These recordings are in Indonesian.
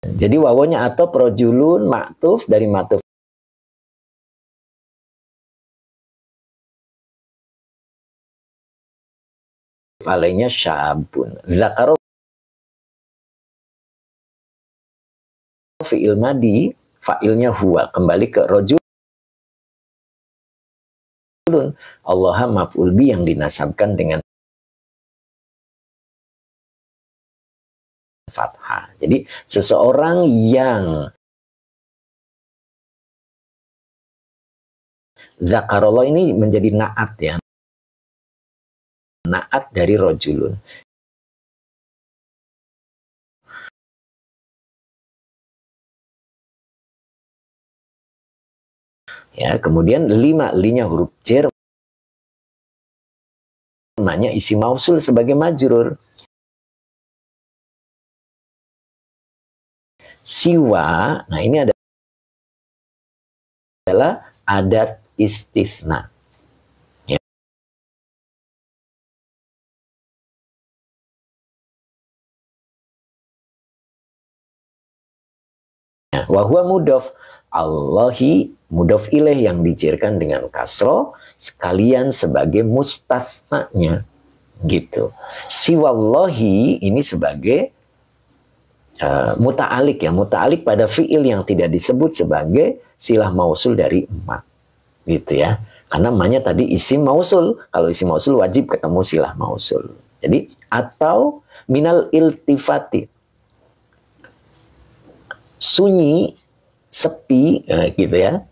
Jadi wawonya atau rojulun maktuf dari maktuf alainya syabun. Zakaro fi'il madi, fa'ilnya huwa, kembali ke rojulun. Allah maf'ul bi yang dinasabkan dengan fathah. Jadi seseorang yang zakarullah ini menjadi naat ya. Naat dari rojulun. Ya, kemudian 5 linya huruf jar, namanya isi mausul sebagai majrur. Siwa, nah ini adalah adat istisna. Ya. Wahwa mudof, Allahi mudof ilaih yang dijarkan dengan kasro sekalian sebagai mustasnanya gitu. Siwallahi ini sebagai muta'alik ya, muta'alik pada fiil yang tidak disebut sebagai silah mausul dari emak gitu ya, karena namanya tadi isim mausul. Kalau isim mausul wajib ketemu silah mausul. Jadi atau minal iltifati, sunyi, sepi gitu ya,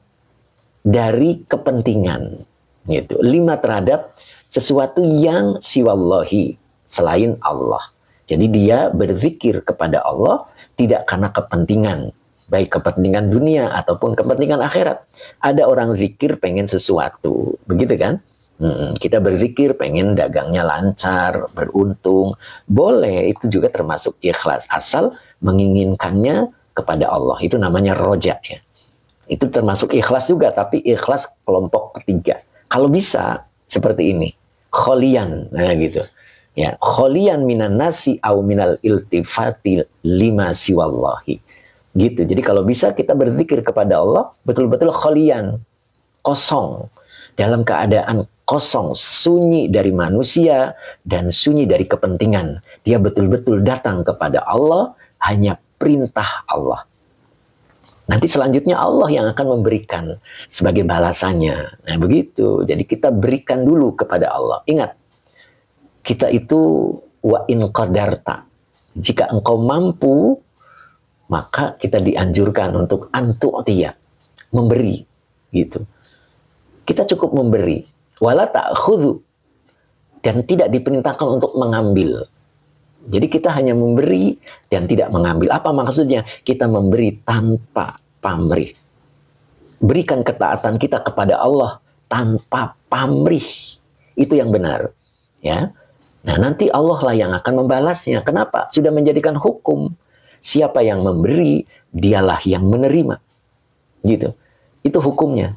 dari kepentingan gitu. 5 terhadap sesuatu yang siwallahi, selain Allah. Jadi dia berzikir kepada Allah tidak karena kepentingan, baik kepentingan dunia ataupun kepentingan akhirat. Ada orang zikir pengen sesuatu, begitu kan? Kita berzikir pengen dagangnya lancar, beruntung, boleh, itu juga termasuk ikhlas, asal menginginkannya kepada Allah. Itu namanya roja ya. Itu termasuk ikhlas juga, tapi ikhlas kelompok ketiga. Kalau bisa seperti ini, kholian, nah gitu. Ya, kholian minan nasi au minal iltifati lima siwallahi. Gitu. Jadi kalau bisa kita berzikir kepada Allah betul-betul kholian, kosong, dalam keadaan kosong, sunyi dari manusia dan sunyi dari kepentingan. Dia betul-betul datang kepada Allah, hanya perintah Allah. Nanti selanjutnya Allah yang akan memberikan sebagai balasannya. Nah begitu. Jadi kita berikan dulu kepada Allah. Ingat, kita itu wa in qadarta. Jika engkau mampu, maka kita dianjurkan untuk antu'tiya, memberi gitu. Kita cukup memberi. Wala ta'khudhu, dan tidak diperintahkan untuk mengambil. Jadi kita hanya memberi dan tidak mengambil. Apa maksudnya? Kita memberi tanpa pamrih. Berikan ketaatan kita kepada Allah tanpa pamrih. Itu yang benar. Ya. Nah, nanti Allah lah yang akan membalasnya. Kenapa? Sudah menjadikan hukum. Siapa yang memberi, dialah yang menerima. Gitu. Itu hukumnya.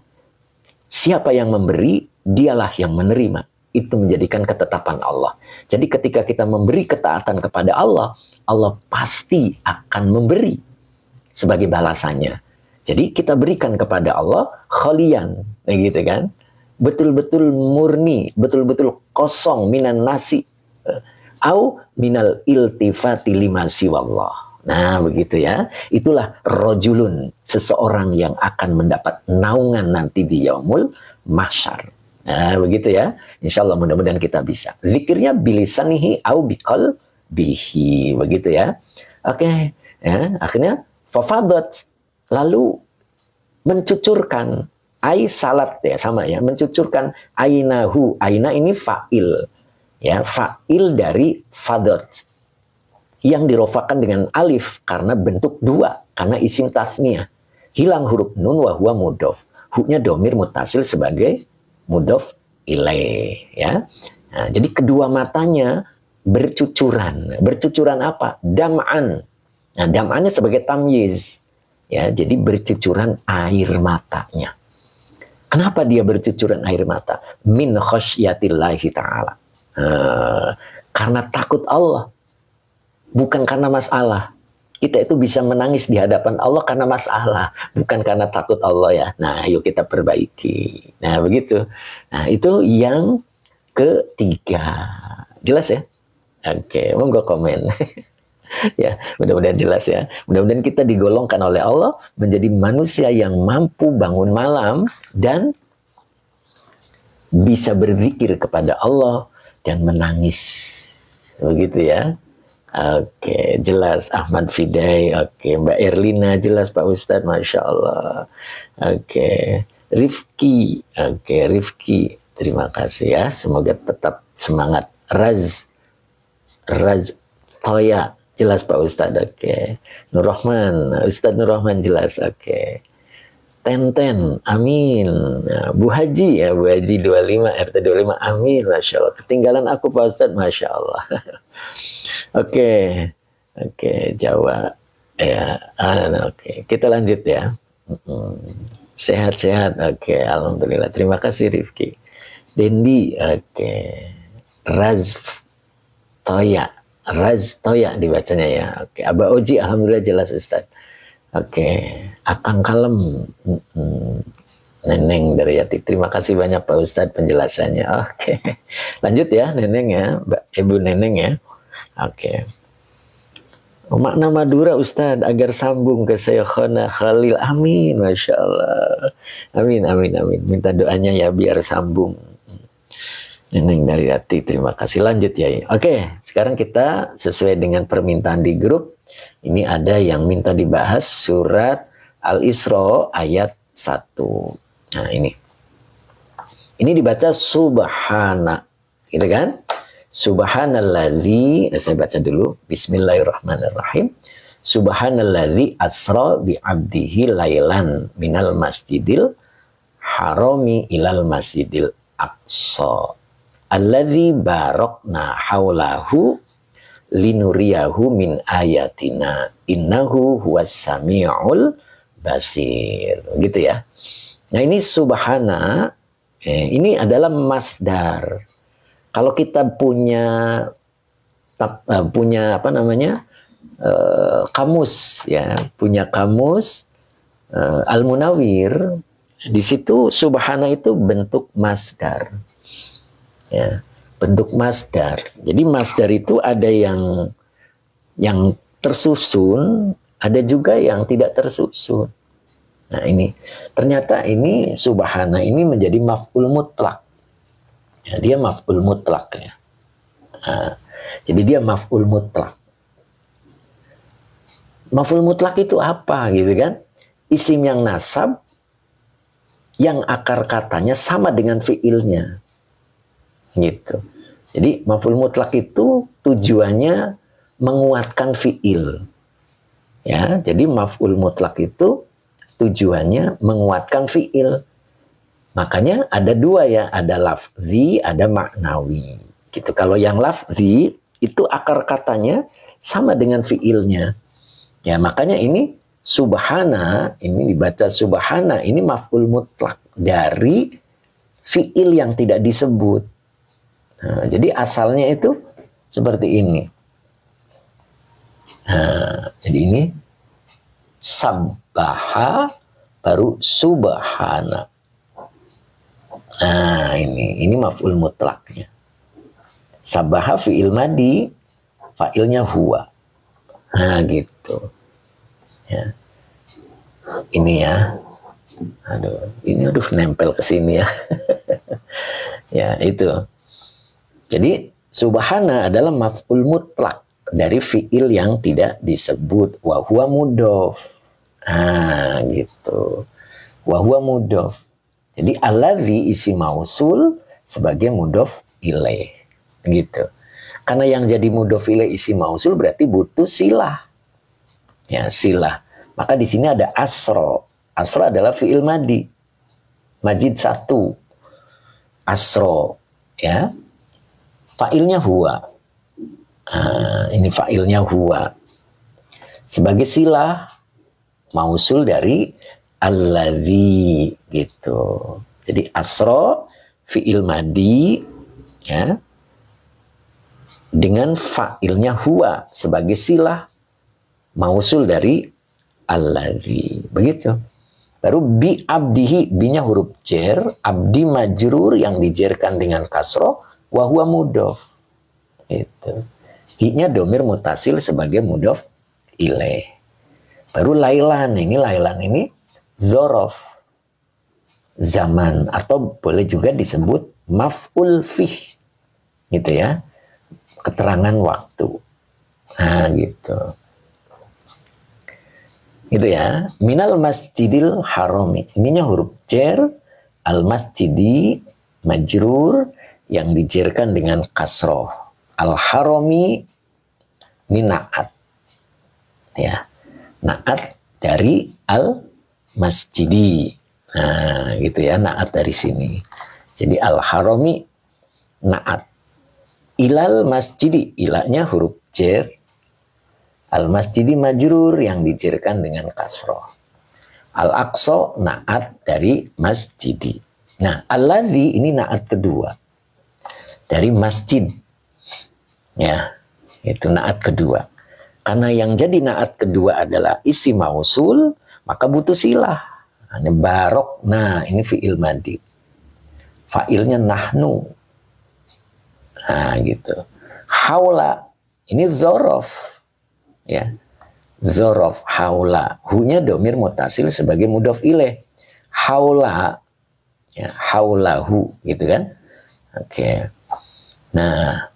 Siapa yang memberi, dialah yang menerima. Itu menjadikan ketetapan Allah. Jadi ketika kita memberi ketaatan kepada Allah, Allah pasti akan memberi sebagai balasannya. Jadi kita berikan kepada Allah khalian, gitu kan? Betul-betul murni, betul-betul kosong minan nasi, au minal iltifati lima siwallah. Nah begitu ya. Itulah rojulun, seseorang yang akan mendapat naungan nanti di yaumul mahsyar. Nah begitu ya. Insya Allah mudah-mudahan kita bisa. Zikirnya bilisanihi au biqal bihi. Begitu ya. Oke. Ya, akhirnya fafadat, lalu mencucurkan. Ai salat ya, sama ya. Mencucurkan ainahu. Aina ini fa'il. Ya, fa'il dari fadat. Yang dirofakan dengan alif karena bentuk 2. Karena isim tasniyah. Hilang huruf nun wa huwa mudhof. Hu-nya domir mutasil sebagai mudhof ilaih, ya. Nah, jadi kedua matanya bercucuran. Bercucuran apa? Dam'an. Nah, dam'annya sebagai tamyiz. Ya, jadi bercucuran air matanya. Kenapa dia bercucuran air mata? Min khasyatillahi ta'ala. Karena takut Allah. Bukan karena masalah. Kita itu bisa menangis di hadapan Allah karena masalah, bukan karena takut Allah ya. Nah, ayo kita perbaiki. Nah, begitu. Nah, itu yang ketiga. Jelas ya? Oke, monggo komen. Ya, mudah-mudahan jelas ya. Mudah-mudahan kita digolongkan oleh Allah menjadi manusia yang mampu bangun malam dan bisa berzikir kepada Allah dan menangis. Begitu ya. Oke, jelas Ahmad Fidai. Oke, Mbak Erlina jelas Pak Ustadz, Masya Allah. Oke, Rifki. Oke, Rifki. Terima kasih ya. Semoga tetap semangat. Raz Toya. Jelas Pak Ustadz. Oke. Nur Rahman. Ustadz Nur Rahman jelas. Oke. Tenten. Amin. Nah, Bu Haji ya. Bu Haji 25, RT 25. Amin. Masya Allah. Ketinggalan aku Pak Ustadz. Masya Allah. Oke, Jawa, ya, oke, kita lanjut ya. Sehat-sehat, oke, alhamdulillah. Terima kasih Rifki. Dendi, oke, Raz Toya dibacanya ya. Oke, Aba Oji, alhamdulillah jelas Ustaz. Oke, Akang Kalem, Neneng dari Yati. Terima kasih banyak Pak Ustadz penjelasannya. Oke, lanjut ya Neneng ya, Ibu Neneng ya. Oke. Makna Madura Ustadz agar sambung ke Syekhona Khalil. Amin. Masya Allah. Amin. Minta doanya ya biar sambung. Neneng dari hati. Terima kasih. Lanjut ya. Oke. Sekarang kita sesuai dengan permintaan di grup. Ini ada yang minta dibahas surat Al-Isra ayat 1. Nah ini. Ini dibaca subhana. Gitu kan? Subhanalladzi, saya baca dulu. Bismillahirrahmanirrahim. Subhanalladzi asra bi 'abdihi lailan minal masjidil harami ilal masjidil aqsa. Alladzi barakna haulahu linuriyahu min ayatina innahu huwas samiul basir. Gitu ya. Nah, ini subhana ini adalah masdar. Kalau kita punya apa namanya kamus ya, punya kamus Al-Munawir, di situ subhana itu bentuk masdar, ya, bentuk masdar. Jadi masdar itu ada yang tersusun, ada juga yang tidak tersusun. Nah ini ternyata ini subhana ini menjadi maf'ul mutlak. Ya, dia maf'ul mutlak ya. Nah, jadi dia maf'ul mutlak. Maf'ul mutlak itu apa gitu kan? Isim yang nasab yang akar katanya sama dengan fiilnya. Gitu. Jadi maf'ul mutlak itu tujuannya menguatkan fiil. Ya, jadi maf'ul mutlak itu tujuannya menguatkan fiil. Makanya ada dua ya, ada lafzi, ada maknawi. Gitu. Kalau yang lafzi itu akar katanya sama dengan fiilnya. Ya, makanya ini subhana, ini dibaca subhana, ini maf'ul mutlak dari fiil yang tidak disebut. Nah, jadi asalnya itu seperti ini. Nah, jadi ini sabbaha baru subhana. Nah, ini maf'ul mutlaknya. Sabaha fi'il madi, fa'ilnya huwa. Nah, gitu. Ya. Ini ya. Ini nempel ke sini ya. Ya, itu. Jadi, subhana adalah maf'ul mutlak dari fi'il yang tidak disebut. Wa huwa mudhof. Nah, gitu. Wa huwa mudhof. Jadi alladzi isi mausul sebagai mudhof ilaih. Gitu. Karena yang jadi mudhof ilaih isi mausul berarti butuh silah. Ya, silah. Maka di sini ada asro. Asro adalah fi'il madi. Majid 1. Asro. Ya. Fa'ilnya huwa. Ini fa'ilnya huwa. Sebagai silah mausul dari alladzi gitu. Jadi asro fi'il madi ya dengan fa'ilnya huwa sebagai silah mausul dari alladzi. Begitu. Baru bi abdihi, binya huruf jer, abdi majrur yang dijerkan dengan kasroh, wa huwa mudhof. Itu. Hi-nya domir mutasil sebagai mudhof ilaih. Baru lailan ini zorof zaman, atau boleh juga disebut maf'ul fih, gitu ya, keterangan waktu. Nah gitu. Gitu ya. Minal masjidil harami, ininya huruf jer, al masjidi majrur yang dijerkan dengan kasroh, al harami ini naat, ya, naat dari al masjidi. Nah gitu ya, naat dari sini. Jadi al harami naat, ilal masjidi, ilahnya huruf jer, al masjidi majrur yang dijerkan dengan kasroh, al aqsa naat dari masjidi. Nah alladzi ini naat kedua dari masjid, ya, itu naat kedua. Karena yang jadi naat kedua adalah isim mausul, maka butuh silah. Ini barok, nah ini fi'il madi, fa'ilnya nahnu. Nah gitu. Haula ini zorof, ya, zorof haula, hunya domir mutasil sebagai mudhof ilaih. Haula, ya, haulahu, gitu kan. Oke. Nah,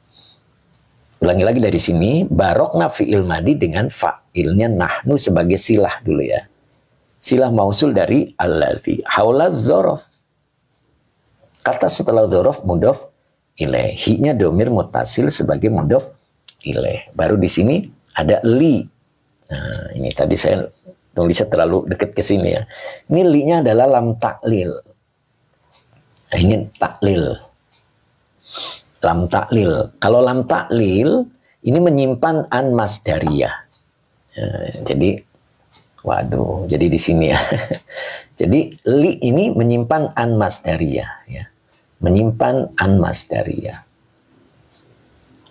ulangi lagi dari sini, barokna fi'il madi dengan fa'ilnya nahnu sebagai silah dulu ya. Silah mausul dari alladzi. Haula zorof. Kata setelah zorof mudhof ilaih. Hi-nya domir mutasil sebagai mudhof ilaih. Baru di sini ada li. Nah, ini tadi saya tulisnya terlalu dekat ke sini ya. Ini li-nya adalah lam taklil. Nah, ini taklil. Lam taklil. Kalau lam taklil ini menyimpan an masdariyah. Jadi waduh, jadi di sini ya. Jadi li ini menyimpan an masdariyah, ya. Menyimpan an masdariyah.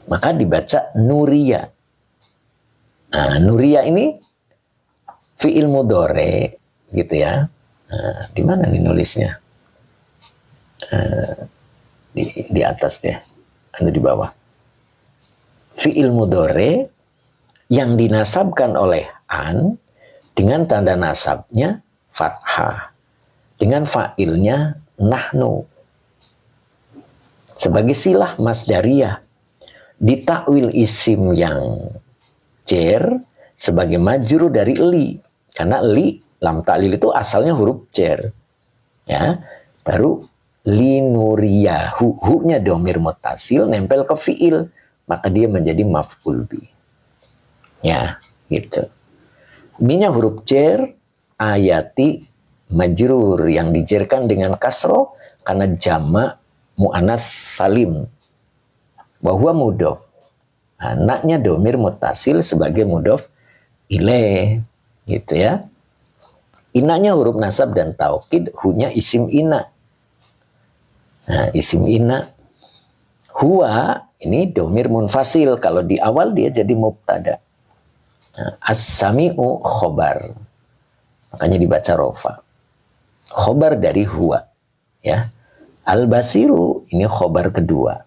Maka dibaca nuria. Nah, nuria ini fi'il mudhore, gitu ya. Nah, di mana nih nulisnya? Di atas deh, ada di bawah. Fi'il mudhore yang dinasabkan oleh an dengan tanda nasabnya fathah, dengan fa'ilnya nahnu sebagai silah masdariyah, ditakwil isim yang jer sebagai majrur dari li, karena li lam ta'lil itu asalnya huruf jer, ya. Baru linuriyahu, hu-nya domir mutasil nempel ke fi'il, maka dia menjadi maf'ul bi, ya, gitu. Minya huruf jer, ayati majrur yang dijerkan dengan kasroh karena jama' mu'anats salim, bahwa mudhof. Anaknya domir mutasil sebagai mudhof ilaih, gitu ya. Inanya huruf nasab dan taukid, hunya isim ina. Nah, isim ina. Huwa ini domir munfasil, kalau di awal dia jadi mubtada. Nah, as-sami'u khobar, makanya dibaca rofa, khobar dari huwa, ya. Al-basiru ini khobar kedua,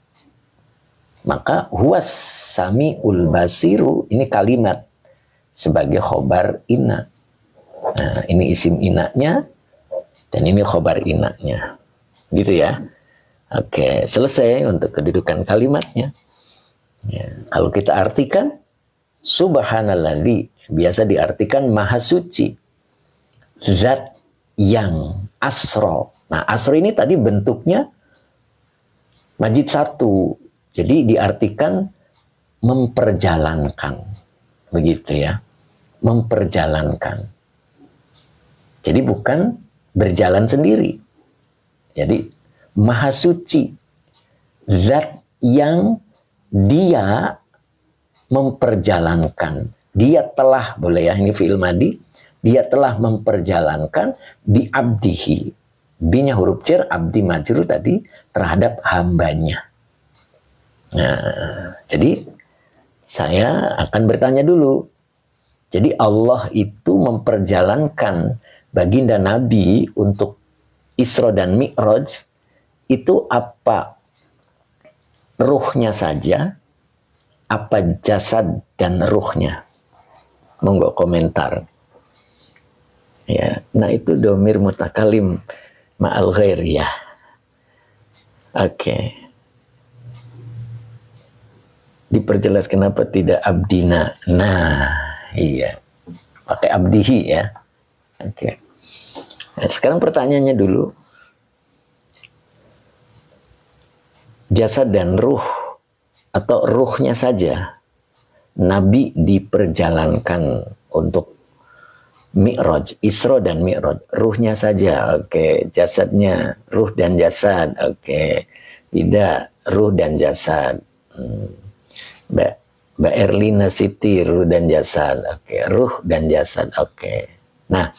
maka huwa sami'ul basiru ini kalimat sebagai khobar inna. Nah, ini isim inanya dan ini khobar inanya, gitu ya. Oke, selesai untuk kedudukan kalimatnya. Ya, kalau kita artikan subhanalladzi biasa diartikan maha suci, zat yang asro. Nah, asro ini tadi bentuknya majid satu, jadi diartikan memperjalankan, begitu ya, memperjalankan. Jadi bukan berjalan sendiri. Jadi maha suci, zat yang dia memperjalankan, dia telah, boleh ya, ini fi'il madi, dia telah memperjalankan di abdihi, binya huruf jer, abdi majrur tadi, terhadap hambanya. Nah, jadi saya akan bertanya dulu, Jadi Allah itu memperjalankan baginda Nabi untuk Isra dan Mi'raj itu apa ruhnya saja, apa jasad dan ruhnya. Monggo komentar. Ya, nah itu domir mutakalim ma'al ghair ya. Oke. Diperjelas kenapa tidak abdina. Nah, iya. Pakai abdihi ya. Oke. Nah, sekarang pertanyaannya dulu. Jasad dan ruh atau ruhnya saja Nabi diperjalankan untuk Mi'raj, Isra dan Mi'raj, ruhnya saja, oke, jasadnya, ruh dan jasad, oke, tidak, ruh dan jasad, Mbak Erlina Siti, ruh dan jasad, oke, ruh dan jasad, oke. Nah,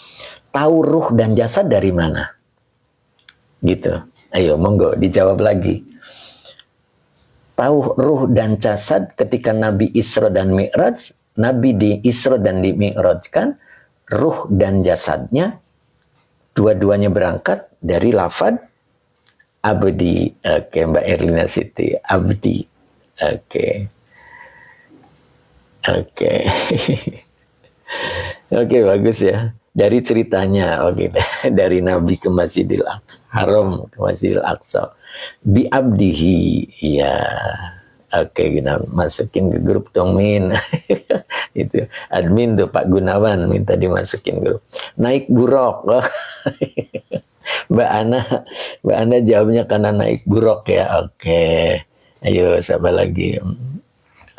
tahu ruh dan jasad dari mana? Gitu, ayo monggo dijawab lagi. Tahu ruh dan jasad ketika Nabi Isra dan Mi'raj, Nabi di Isra dan di Mi'raj kan, ruh dan jasadnya dua-duanya berangkat dari lafad abdi. Oke, Mbak Erlina Siti, abdi. Oke. Oke. Oke, bagus ya. Dari ceritanya, oke, dari Nabi ke Masjidil Haram, ke Masjidil Aqsa. Bi abdihi, ya. Oke, kita masukin ke grup dong, Min. Itu admin tuh Pak Gunawan minta dimasukin grup. Naik buruk. Mbak Ana jawabnya karena naik buruk ya. Oke. Ayo siapa lagi?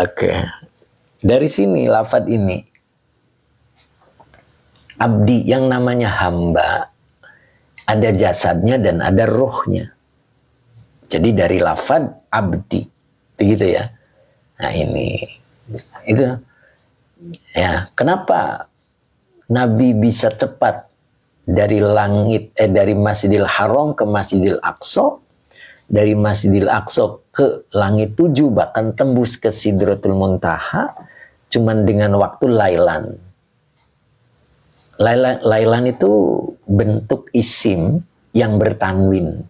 Oke. Dari sini lafadz ini abdi yang namanya hamba ada jasadnya dan ada ruhnya. Jadi dari lafadz abdi. Begitu ya. Nah ini itu ya, kenapa Nabi bisa cepat dari langit dari Masjidil Haram ke Masjidil Aqsa, dari Masjidil Aqsa ke langit 7 bahkan tembus ke Sidratul Muntaha cuman dengan waktu lailan. Lailan itu bentuk isim yang bertanwin.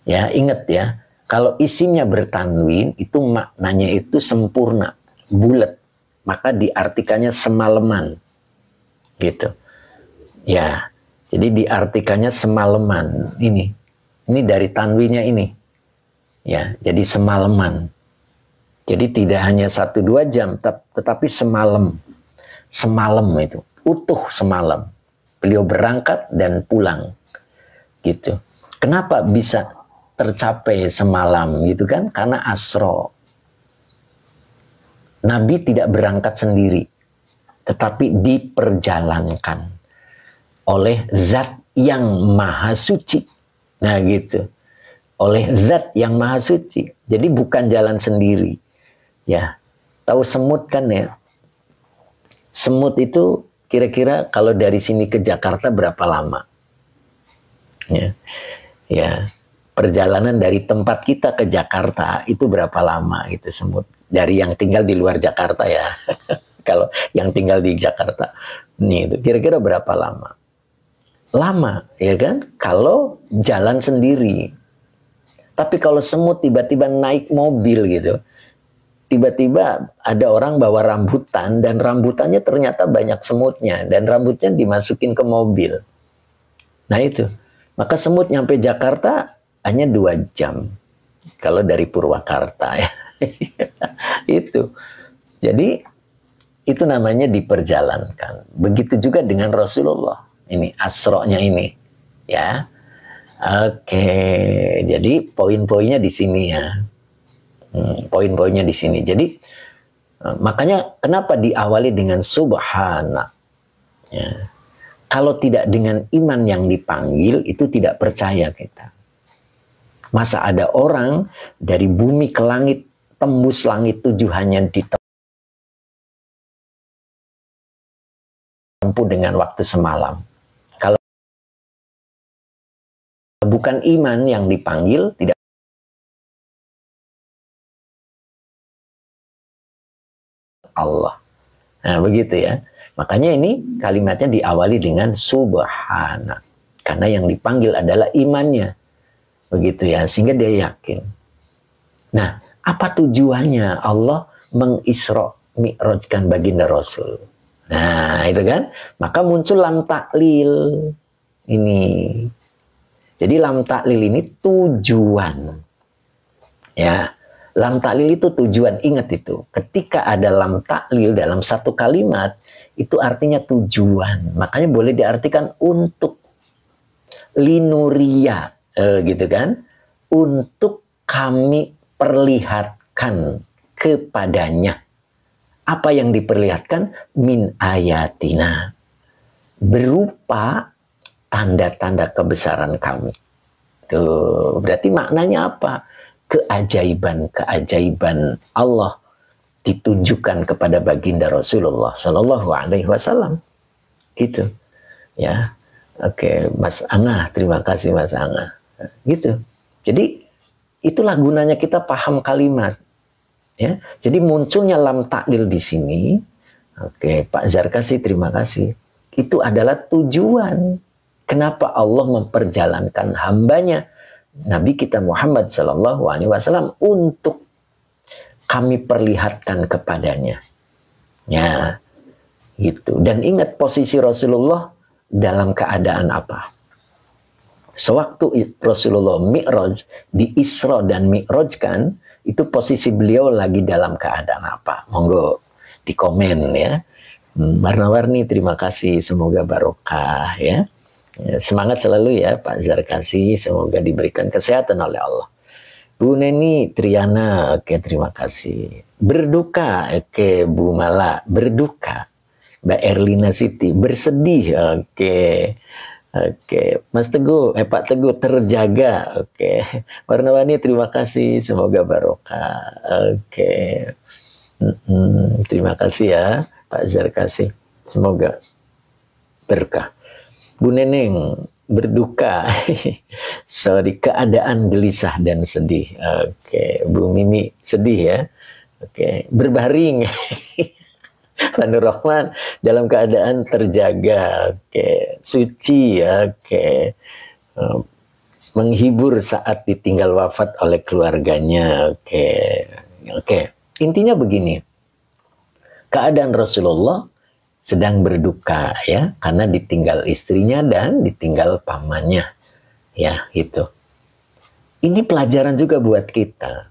Ya, ingat ya. Kalau isimnya bertanwin, itu maknanya itu sempurna, bulat. Maka diartikannya semalaman. Gitu. Ya, jadi diartikannya semalaman. Ini dari tanwinnya ini. Ya, jadi semalaman. Jadi tidak hanya 1-2 jam, tetapi semalam. Semalam itu, utuh semalam. Beliau berangkat dan pulang. Gitu. Kenapa bisa tercapai semalam gitu kan? Karena Asra. Nabi tidak berangkat sendiri, tetapi diperjalankan oleh zat yang maha suci. Nah gitu. Oleh zat yang maha suci. Jadi bukan jalan sendiri. Ya. Tahu semut kan ya? Semut itu kira-kira kalau dari sini ke Jakarta berapa lama? Ya. Ya. Perjalanan dari tempat kita ke Jakarta itu berapa lama gitu semut. Dari yang tinggal di luar Jakarta ya. Kalau yang tinggal di Jakarta. Nih itu kira-kira berapa lama? Lama ya kan? Kalau jalan sendiri. Tapi kalau semut tiba-tiba naik mobil gitu. Tiba-tiba ada orang bawa rambutan dan rambutannya ternyata banyak semutnya. Dan rambutnya dimasukin ke mobil. Nah itu. Maka semut nyampe Jakarta hanya 2 jam kalau dari Purwakarta ya. Itu jadi itu namanya diperjalankan. Begitu juga dengan Rasulullah ini asronya ini ya. Oke, jadi poin-poinnya di sini ya. Poin-poinnya di sini. Jadi makanya kenapa diawali dengan subhana ya. Kalau tidak dengan iman yang dipanggil itu tidak percaya kita. Masa ada orang dari bumi ke langit, tembus langit 7 hanya ditempuh dengan waktu semalam. Kalau bukan iman yang dipanggil, tidak Allah. Nah, begitu ya. Makanya ini kalimatnya diawali dengan subhana. Karena yang dipanggil adalah imannya. Begitu ya, sehingga dia yakin. Nah, apa tujuannya Allah mengisra mi'rajkan baginda Rasul? Nah, itu kan. Maka muncul lam taklil ini. Jadi lam taklil ini tujuan. Ya, lam taklil itu tujuan. Ingat itu. Ketika ada lam taklil dalam satu kalimat, itu artinya tujuan. Makanya boleh diartikan untuk linuria, gitu kan? Untuk kami perlihatkan kepadanya. Apa yang diperlihatkan? Min ayatina. Berupa tanda-tanda kebesaran kami. Tuh, berarti maknanya apa? Keajaiban-keajaiban Allah ditunjukkan kepada baginda Rasulullah Sallallahu Alaihi Wasallam. Gitu. Ya. Oke, Mas Angah, terima kasih Mas Angah. Gitu. Jadi itulah gunanya kita paham kalimat. Ya, jadi munculnya lam taklil di sini. Oke, Pak Zarkasi, terima kasih. Itu adalah tujuan. Kenapa Allah memperjalankan hambanya Nabi kita Muhammad Sallallahu Alaihi Wasallam untuk kami perlihatkan kepadanya. Ya, gitu. Dan ingat posisi Rasulullah dalam keadaan apa? Sewaktu Rasulullah Mi'raj, di Isra dan Mi'rajkan, itu posisi beliau lagi dalam keadaan apa? Monggo di komen ya. Warna-warni, terima kasih, semoga barokah ya. Semangat selalu ya Pak Zarkasi, semoga diberikan kesehatan oleh Allah. Bu Neni Triana, oke, terima kasih. Berduka, oke, Bu Mala, berduka. Mbak Erlina Siti, bersedih, oke. Oke, Mas Teguh, Pak Teguh, terjaga, oke. Warna-warni, terima kasih, semoga barokah, oke. Terima kasih ya Pak Zarkasi, semoga berkah. Bu Neneng, berduka, sorry, keadaan gelisah dan sedih, oke. Bu Mimi, sedih ya, oke. Berbaring, Lanur Rahman, dalam keadaan terjaga, oke. Suci, oke. Menghibur saat ditinggal wafat oleh keluarganya, oke. Oke, intinya begini. Keadaan Rasulullah sedang berduka ya, karena ditinggal istrinya dan ditinggal pamannya. Ya, gitu. Ini pelajaran juga buat kita.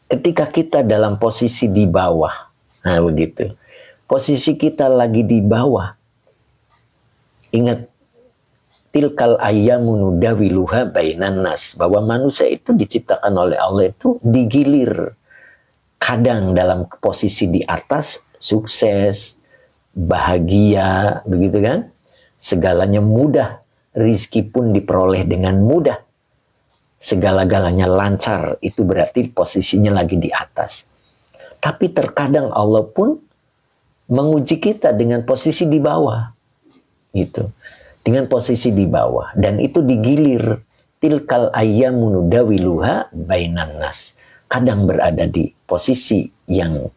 Ketika kita dalam posisi di bawah, nah begitu. Posisi kita lagi di bawah. Ingat, tilkal ayyamu nudawiluha bainan nas. Bahwa manusia itu diciptakan oleh Allah itu digilir. Kadang dalam posisi di atas, sukses, bahagia, begitu kan? Segalanya mudah. Rizki pun diperoleh dengan mudah. Segala-galanya lancar. Itu berarti posisinya lagi di atas. Tapi terkadang Allah pun menguji kita dengan posisi di bawah, gitu, dengan posisi di bawah, dan itu digilir. Tilkal ayyamu nudawiluha bainan nas. Kadang berada di posisi yang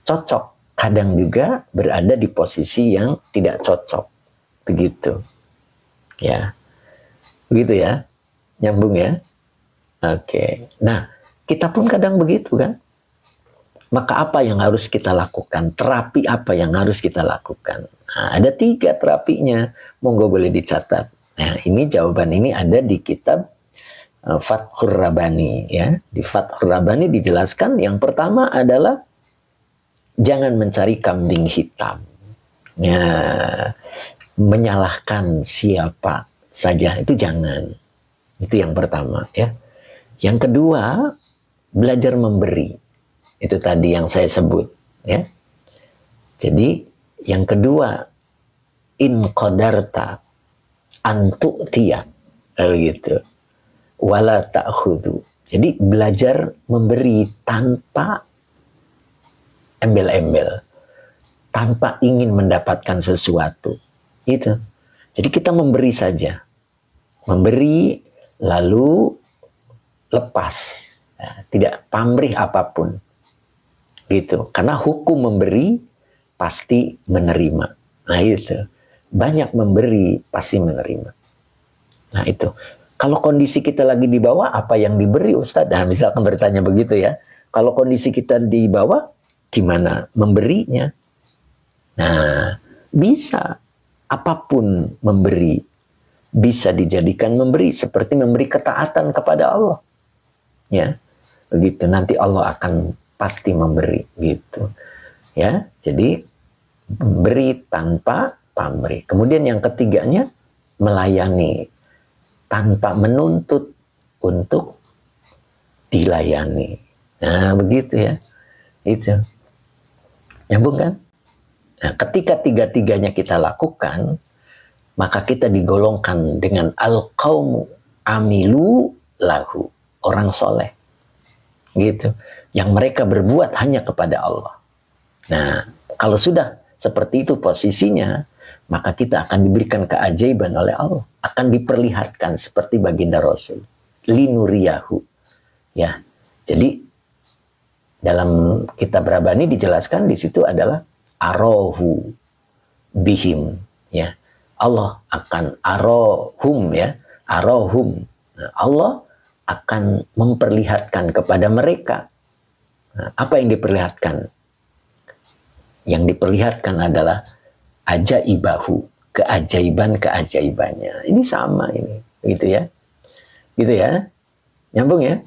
cocok, kadang juga berada di posisi yang tidak cocok, begitu, ya, begitu ya, nyambung ya, oke. Nah, kita pun kadang begitu kan. Maka apa yang harus kita lakukan? Terapi apa yang harus kita lakukan? Nah, ada 3 terapinya. Monggo boleh dicatat. Nah, ini jawaban ini ada di kitab Fathur Rabbani. Ya. Di Fathur Rabbani dijelaskan yang pertama adalah jangan mencari kambing hitam. Ya, menyalahkan siapa saja, itu jangan. Itu yang pertama. Ya. Yang kedua, belajar memberi. Itu tadi yang saya sebut, ya. Jadi yang kedua, in qadarta antu'tiya, gitu. Wala ta'khudhu. Jadi belajar memberi tanpa embel-embel, tanpa ingin mendapatkan sesuatu. Itu. Jadi kita memberi saja. Memberi lalu lepas. Ya, tidak pamrih apapun. Gitu. Karena hukum memberi pasti menerima. Nah itu, banyak memberi pasti menerima. Nah itu, kalau kondisi kita lagi di bawah, apa yang diberi Ustadz? Nah misalkan bertanya begitu ya, kalau kondisi kita di bawah, gimana memberinya? Nah, bisa apapun memberi, bisa dijadikan memberi seperti memberi ketaatan kepada Allah. Ya, begitu. Nanti Allah akan pasti memberi, gitu. Ya, jadi beri tanpa pamrih. Kemudian yang ketiganya, melayani tanpa menuntut untuk dilayani. Nah, begitu ya. Itu. Nyambung kan? Nah, ketika tiga-tiganya kita lakukan, maka kita digolongkan dengan al-qaumu amilu lahu, orang soleh. Gitu. Yang mereka berbuat hanya kepada Allah. Nah, kalau sudah seperti itu posisinya, maka kita akan diberikan keajaiban oleh Allah. Akan diperlihatkan seperti baginda Rasul. Linuriyahu. Ya. Jadi, dalam kitab Rabbani dijelaskan di situ adalah arohu bihim, ya. Allah akan arohum, ya, arohum. Nah, Allah akan memperlihatkan kepada mereka. Nah, apa yang diperlihatkan? Yang diperlihatkan adalah ajaibahu, keajaiban-keajaibannya. Ini sama ini, gitu ya. Gitu ya. Nyambung ya?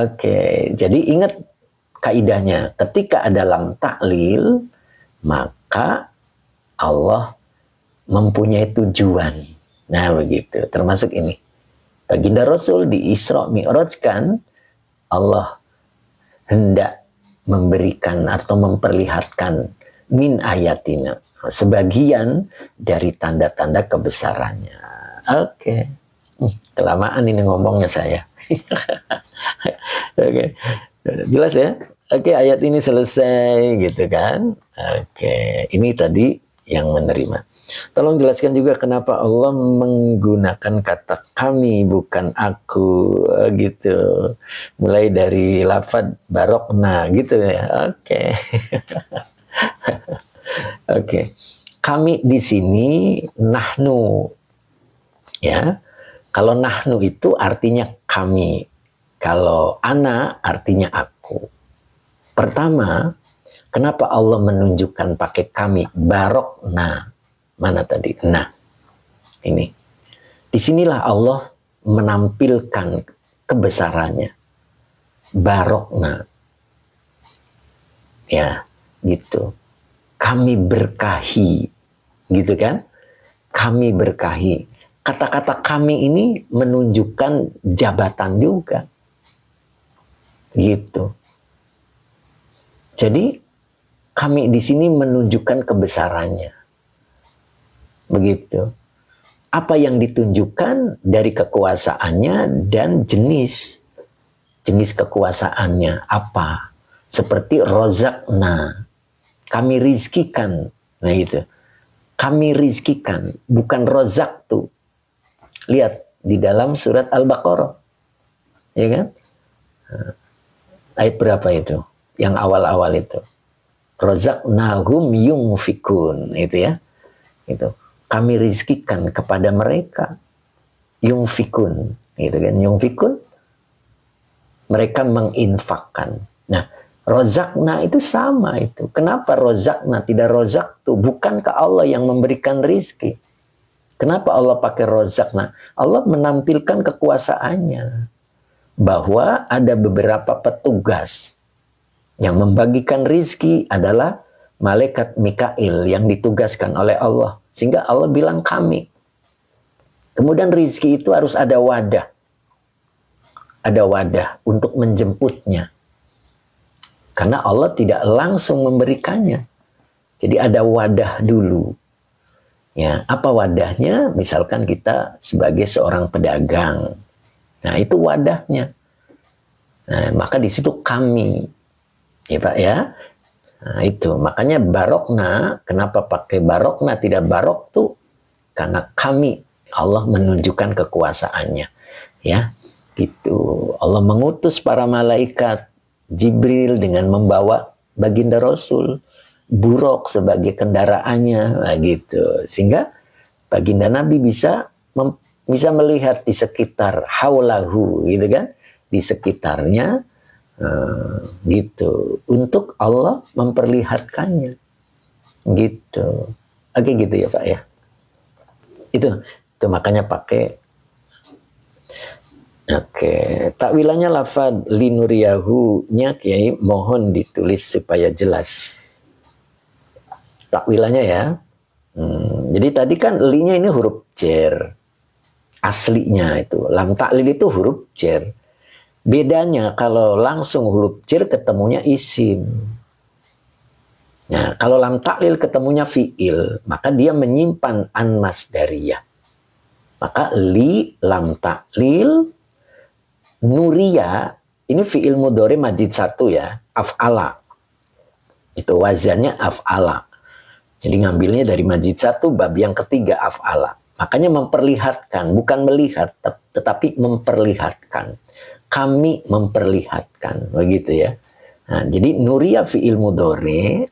Oke, jadi ingat kaidahnya, ketika ada lam taklil, maka Allah mempunyai tujuan. Nah begitu, termasuk ini. Baginda Rasul di Isra Mi'raj kan, Allah hendak memberikan atau memperlihatkan min ayatina, sebagian dari tanda-tanda kebesarannya. Oke. Kelamaan ini ngomongnya saya. Oke. Jelas ya? Oke, ayat ini selesai gitu kan. Oke, ini tadi yang menerima. Tolong jelaskan juga kenapa Allah menggunakan kata kami bukan aku gitu. Mulai dari lafaz barokna gitu ya. Oke. Oke. Kami di sini nahnu. Ya. Kalau nahnu itu artinya kami. Kalau ana artinya aku. Pertama, kenapa Allah menunjukkan pakai kami? Barokna. Mana tadi? Nah, ini. Disinilah Allah menampilkan kebesarannya. Barokna. Ya, gitu. Kami berkahi. Gitu kan? Kami berkahi. Kata-kata kami ini menunjukkan jabatan juga. Gitu. Jadi kami di sini menunjukkan kebesarannya. Begitu. Apa yang ditunjukkan dari kekuasaannya dan jenis kekuasaannya apa? Seperti rozakna. Kami rizkikan. Nah itu. Kami rizkikan. Bukan rozak tuh. Lihat di dalam surat Al-Baqarah. Ya kan? Ayat berapa itu? Yang awal-awal itu. Rozaknahum yungfikun. Itu ya. Itu. Kami rizkikan kepada mereka. Yungfikun. Gitu kan. Yungfikun. Mereka menginfakkan. Nah. Rozakna itu sama itu. Kenapa rozakna tidak rozak tuh? Bukankah Allah yang memberikan rizki? Kenapa Allah pakai rozakna? Allah menampilkan kekuasaannya. Bahwa ada beberapa petugas yang membagikan rizki adalah malaikat Mikail yang ditugaskan oleh Allah. Sehingga Allah bilang kami. Kemudian rizki itu harus ada wadah. Ada wadah untuk menjemputnya. Karena Allah tidak langsung memberikannya. Jadi ada wadah dulu. Ya, apa wadahnya? Misalkan kita sebagai seorang pedagang. Nah, itu wadahnya. Nah, maka di situ kami. Ya, Pak ya. Nah, itu. Makanya barokna, kenapa pakai barokna tidak barok tuh? Karena kami, Allah menunjukkan kekuasaannya. Ya, gitu. Allah mengutus para malaikat Jibril dengan membawa baginda Rasul buruk sebagai kendaraannya, nah gitu. Sehingga baginda Nabi bisa melihat di sekitar haulahu, gitu kan, di sekitarnya, gitu, untuk Allah memperlihatkannya, gitu. Oke, gitu ya Pak ya. Itu makanya pakai. Oke, takwilannya lafad linuriyahu-nya Kiai mohon ditulis supaya jelas. Takwilannya ya. Jadi tadi kan li-nya ini huruf jer. Aslinya itu. Lam taklil itu huruf jer. Bedanya kalau langsung huruf jer ketemunya isim. Nah, kalau lam taklil ketemunya fi'il, maka dia menyimpan an masdariyah. Maka li lam taklil nuria, ini fi'il mudhari majid 1 ya, af'ala. Itu wazannya af'ala. Jadi ngambilnya dari majid 1 bab yang ketiga af'ala. Makanya memperlihatkan, bukan melihat, tetapi memperlihatkan. Kami memperlihatkan, begitu ya. Nah, jadi nuria fi'il mudhari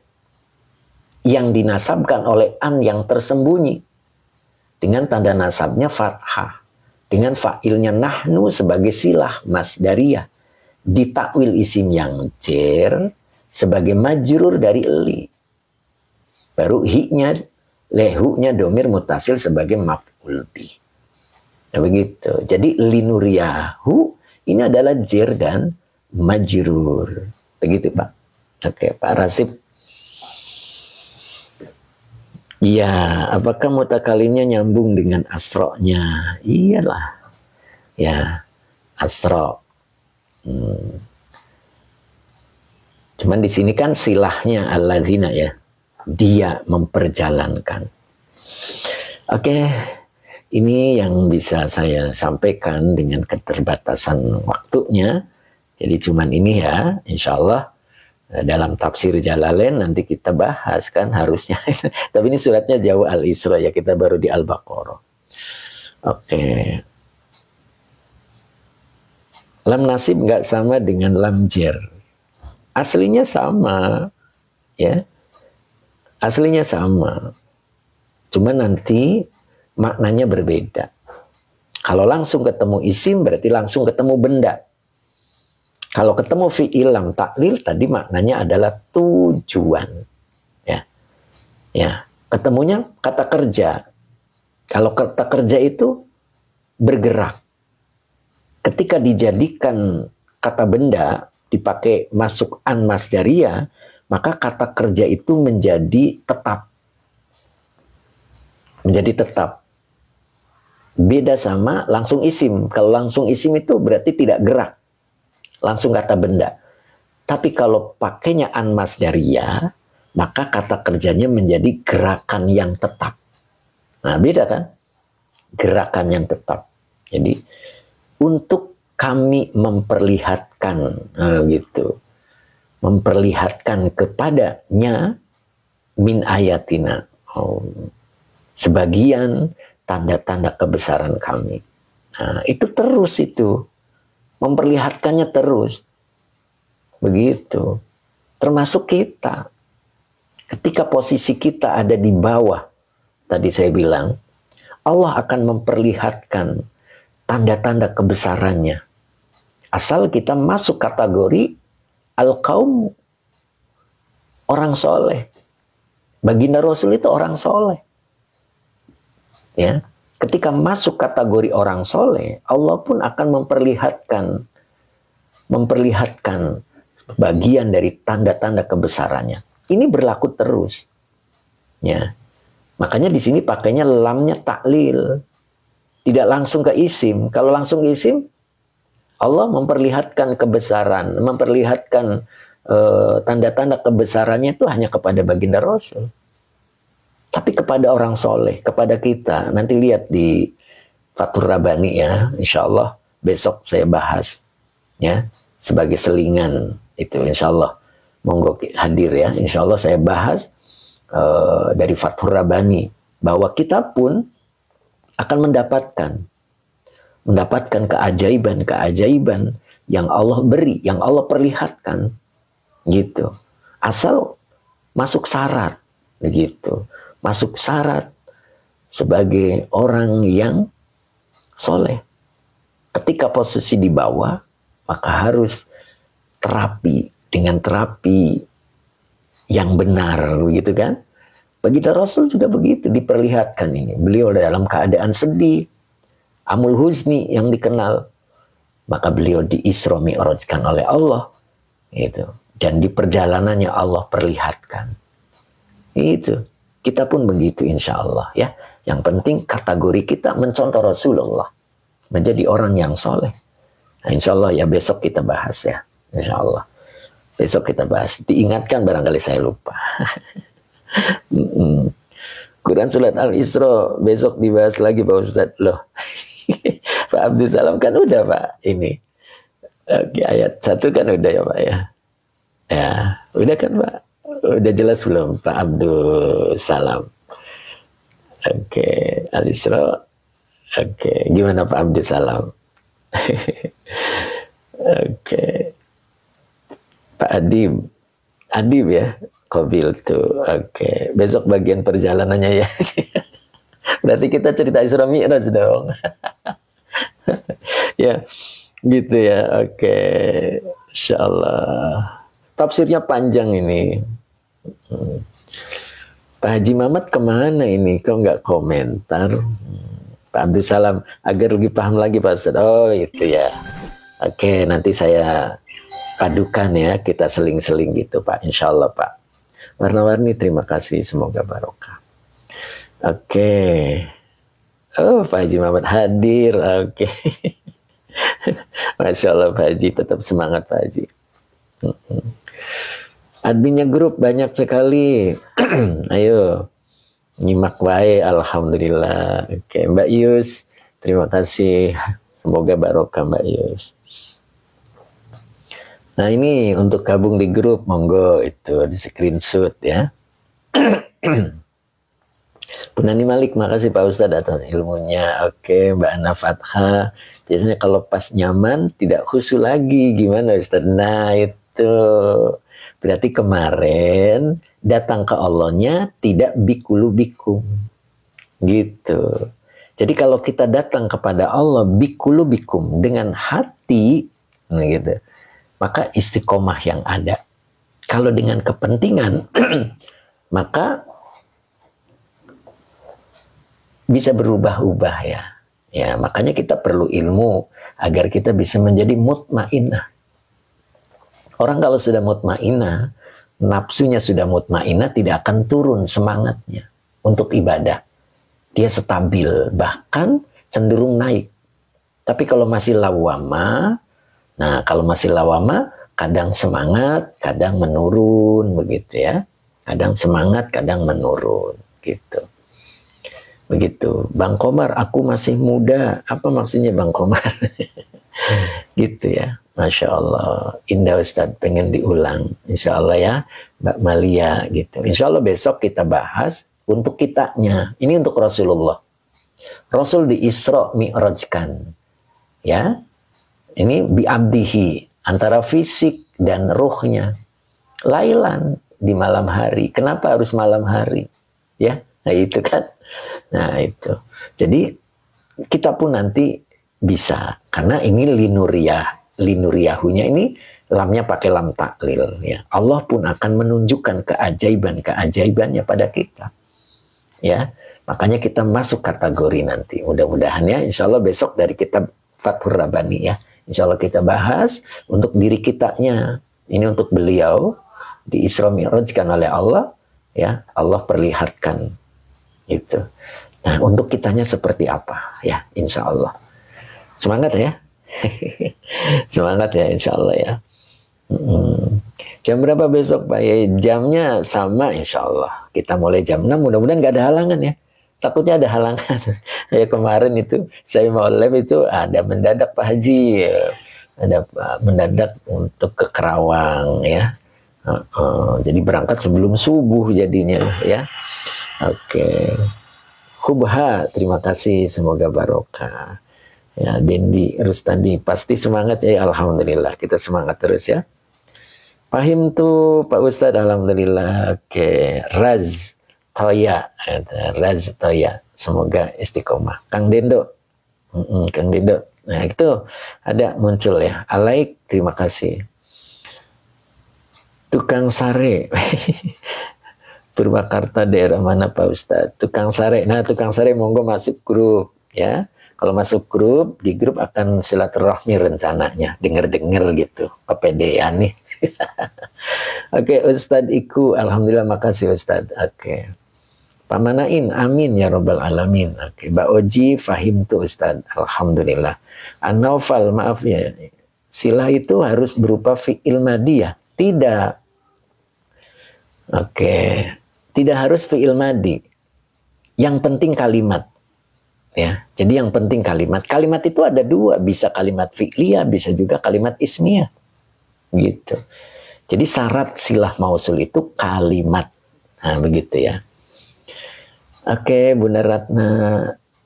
yang dinasabkan oleh an yang tersembunyi dengan tanda nasabnya fathah. Dengan fa'ilnya nahnu sebagai silah masdariyah. Ditakwil isim yang jer sebagai majrur dari li. Baru hi-nya, lehu-nya domir mutasil sebagai maf'ul bih. Nah begitu. Jadi linuriyahu ini adalah jer dan majrur. Begitu Pak. Oke Pak Rasib. Iya, apakah mutakalimnya nyambung dengan asro-nya? Iyalah. Ya, asro. Cuman di sini kan silahnya alladzina ya. Dia memperjalankan. Oke, ini yang bisa saya sampaikan dengan keterbatasan waktunya. Jadi cuman ini ya, insya Allah. Dalam tafsir Jalalain nanti kita bahas kan harusnya. Tapi ini suratnya jauh Al-Isra ya, kita baru di Al-Baqarah. Oke. Lam nasib nggak sama dengan lam jer. Aslinya sama. Ya. Aslinya sama. Cuma nanti maknanya berbeda. Kalau langsung ketemu isim berarti langsung ketemu benda. Kalau ketemu fi'il lam taklil tadi maknanya adalah tujuan. Ya. Ya, ketemunya kata kerja. Kalau kata kerja itu bergerak. Ketika dijadikan kata benda dipakai masuk an masdariyah, maka kata kerja itu menjadi tetap. Menjadi tetap. Beda sama langsung isim. Kalau langsung isim itu berarti tidak gerak. Langsung kata benda. Tapi kalau pakainya an masdariyah, maka kata kerjanya menjadi gerakan yang tetap. Nah, beda kan? Gerakan yang tetap. Jadi, untuk kami memperlihatkan, gitu. Memperlihatkan kepadanya min ayatina. Sebagian tanda-tanda kebesaran kami. Nah, itu terus itu. Memperlihatkannya terus. Begitu. Termasuk kita. Ketika posisi kita ada di bawah, tadi saya bilang, Allah akan memperlihatkan tanda-tanda kebesarannya. Asal kita masuk kategori al-qaum, orang soleh. Baginda Rasul itu orang soleh. Ya. Ketika masuk kategori orang soleh, Allah pun akan memperlihatkan bagian dari tanda-tanda kebesarannya. Ini berlaku terus. Ya. Makanya di sini pakainya lamnya taklil. Tidak langsung ke isim. Kalau langsung ke isim, Allah memperlihatkan kebesaran, memperlihatkan tanda-tanda kebesarannya itu hanya kepada baginda Rasul. Tapi kepada orang soleh, kepada kita, nanti lihat di Fathur Rabbani ya, insya Allah besok saya bahas ya, sebagai selingan itu insya Allah. Monggo hadir ya, insya Allah saya bahas dari Fathur Rabbani, bahwa kita pun akan mendapatkan keajaiban-keajaiban yang Allah beri, yang Allah perlihatkan gitu. Asal masuk syarat begitu, masuk syarat sebagai orang yang soleh. Ketika posisi di bawah, maka harus terapi dengan terapi yang benar, begitu kan? Baginda Rasul juga begitu, diperlihatkan ini. Beliau dalam keadaan sedih, amul huzni yang dikenal, maka beliau di Isra Mi'rajkan oleh Allah, gitu. Dan di perjalanannya Allah perlihatkan. Itu. Kita pun begitu insya Allah ya. Yang penting kategori kita mencontoh Rasulullah, menjadi orang yang soleh. Nah, insya Allah ya besok kita bahas ya. Insya Allah. Besok kita bahas. Diingatkan barangkali saya lupa. Quran Surat Al-Isra besok dibahas lagi Pak Ustadz. Loh. Pak Abdul Salam kan udah Pak ini. Oke, ayat 1 kan udah ya Pak ya. Ya, udah kan Pak? Udah jelas belum Pak Abdul Salam? Oke, Al-Isra. Oke, gimana Pak Abdul Salam? Oke. Pak Adib. Adib ya, Qabil tuh. Oke, besok bagian perjalanannya ya. Berarti kita cerita Isra Mi'raj dong. Ya, gitu ya. Oke, insyaallah. Tafsirnya panjang ini. Pak Haji Mamat kemana ini? Kok nggak komentar? Pak Abdul Salam, agar lebih paham lagi Pak Ustadz. Oh itu ya. Oke, nanti saya padukan ya, kita seling-seling gitu Pak, insya Allah Pak. Warna-warni terima kasih, semoga barokah. Oke. Oh Pak Haji Muhammad hadir, oke. Masya Allah Pak Haji, tetap semangat Pak Haji. Adminnya grup banyak sekali. Ayo, nyimak wae, alhamdulillah. Oke, Mbak Yus, terima kasih. Semoga barokah Mbak Yus. Nah ini untuk gabung di grup, monggo itu di screenshot ya. Punani Malik, makasih Pak Ustadz atas ilmunya. Oke, Mbak Ana Fatha. Biasanya kalau pas nyaman tidak khusyuk lagi, gimana Ustadz? Nah itu berarti kemarin datang ke Allahnya tidak bikulu bikum, gitu. Jadi kalau kita datang kepada Allah bikulu bikum dengan hati, nah gitu, maka istiqomah yang ada. Kalau dengan kepentingan, maka bisa berubah-ubah ya. Ya, makanya kita perlu ilmu agar kita bisa menjadi mutmainah. Orang kalau sudah mutmainah, nafsunya sudah mutmainah, tidak akan turun semangatnya untuk ibadah. Dia stabil, bahkan cenderung naik. Tapi kalau masih lawama, nah kalau masih lawama, kadang semangat, kadang menurun, begitu ya. Kadang semangat, kadang menurun, gitu. Begitu. Bang Komar, aku masih muda. Apa maksudnya Bang Komar? Gitu ya. Masya Allah. Indah Ustadz, pengen diulang. Insya Allah ya, Mbak Malia gitu. Insya Allah besok kita bahas untuk kitanya. Ini untuk Rasulullah. Rasul di Isra Mi'rajkan. Ya. Ini bi'abdihi. Antara fisik dan ruhnya. Lailan di malam hari. Kenapa harus malam hari? Ya. Nah itu kan. Nah itu. Jadi kita pun nanti bisa. Karena ini linuriyahunya ini lamnya pakai lam taklil ya. Allah pun akan menunjukkan keajaiban-keajaibannya pada kita. Ya. Makanya kita masuk kategori nanti. Mudah-mudahan ya, insya Allah besok dari kitab Fathur Rabbani ya. Insya Allah kita bahas untuk diri kitanya. Ini untuk beliau di Isra Mi'rajkan oleh Allah ya. Allah perlihatkan itu. Nah, untuk kitanya seperti apa ya, insya Allah. Semangat ya. Semangat ya insya Allah ya. Jam berapa besok Pak? Ya, jamnya sama insya Allah. Kita mulai jam 6, mudah-mudahan nggak ada halangan ya. Takutnya ada halangan. Saya kemarin itu, saya mau live itu ada mendadak Pak Haji. Ada mendadak untuk ke Kerawang ya. Jadi berangkat sebelum subuh jadinya ya. Oke. Kubha, terima kasih. Semoga barokah. Ya, Dendi Rustandi pasti semangat ya, alhamdulillah kita semangat terus ya. Pahim tuh Pak Ustadz, alhamdulillah. Oke, Raz Toya, Raz Toya, semoga istiqomah. Kang Dendo, Kang Dendo. Nah itu ada muncul ya. Alaik, terima kasih. Tukang sare, Purwakarta daerah mana Pak Ustadz? Tukang sare. Nah tukang sare monggo masuk grup ya. Kalau masuk grup, di grup akan silaturahmi rencananya. Dengar-dengar gitu. Kepedean nih. Oke, Ustadz Iku, alhamdulillah, makasih Ustadz. Oke. Pak Manain, amin ya robbal alamin. Oke, Mbak Oji, fahim tuh Ustadz, alhamdulillah. An-Naufal, maaf ya, silah itu harus berupa fi'il madi ya? Tidak. Oke, tidak harus fi'il madi. Yang penting kalimat. Ya, jadi yang penting kalimat. Kalimat itu ada dua, bisa kalimat fi'liyah, bisa juga kalimat ismiyah. Gitu. Jadi syarat silah mausul itu kalimat. Nah, begitu ya. Oke, Bunda Ratna,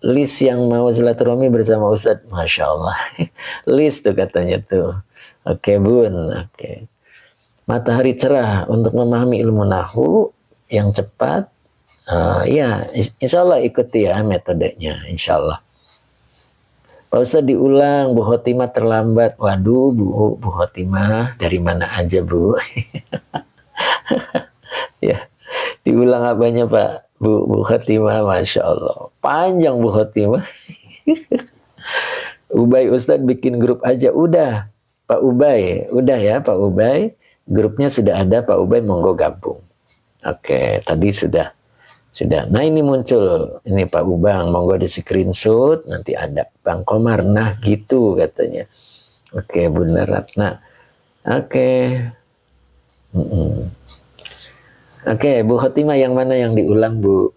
list yang mau silaturahmi bersama Ustadz, Masya Allah. List tuh katanya tuh. Oke, Bun. Oke. Matahari cerah untuk memahami ilmu nahu yang cepat. Ya, insya Allah ikuti ya metodenya, insya Allah. Pak Ustadz diulang, Bu Khotimah terlambat. Waduh, Bu Khotimah, dari mana aja Bu? Ya, diulang apanya Pak? Bu Khotimah, Masya Allah. Panjang Bu Khotimah. Ubay Ustadz bikin grup aja, udah. Pak Ubay, udah ya Pak Ubay. Grupnya sudah ada, Pak Ubay monggo gabung. Oke, tadi sudah. Nah ini muncul, ini Pak Ubang, monggo di screenshot, nanti ada Bang Komar, nah gitu katanya. Oke, Bunda Ratna. Oke. Oke, Bu Khotimah yang mana yang diulang Bu?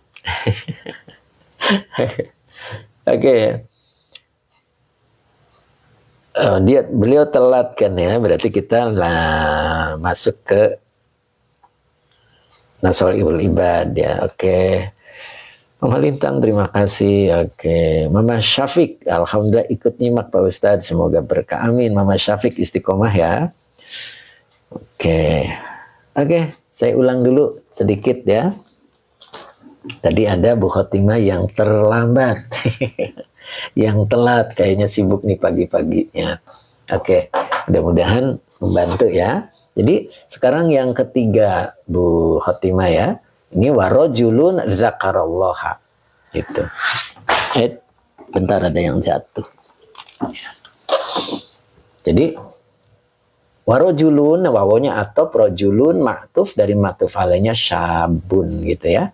Oke. Beliau telat kan ya, berarti kita masuk ke Nasrul Ibad ya. Oke. Mama Lintang, terima kasih. Oke. Mama Syafiq, alhamdulillah ikut nyimak Pak Ustadz, semoga berkah. Amin. Mama Syafiq istiqomah ya. Oke. Oke, saya ulang dulu sedikit ya. Tadi ada Bu Khotimah yang terlambat. Yang telat, kayaknya sibuk nih pagi-paginya. Oke, mudah-mudahan membantu ya. Jadi sekarang yang ketiga Bu Khotimah ya. Ini warojulun zakarallaha. Gitu. Bentar ada yang jatuh. Jadi warojulun, wawunya atau rojulun maktuf dari maktuf alainya syabun gitu ya.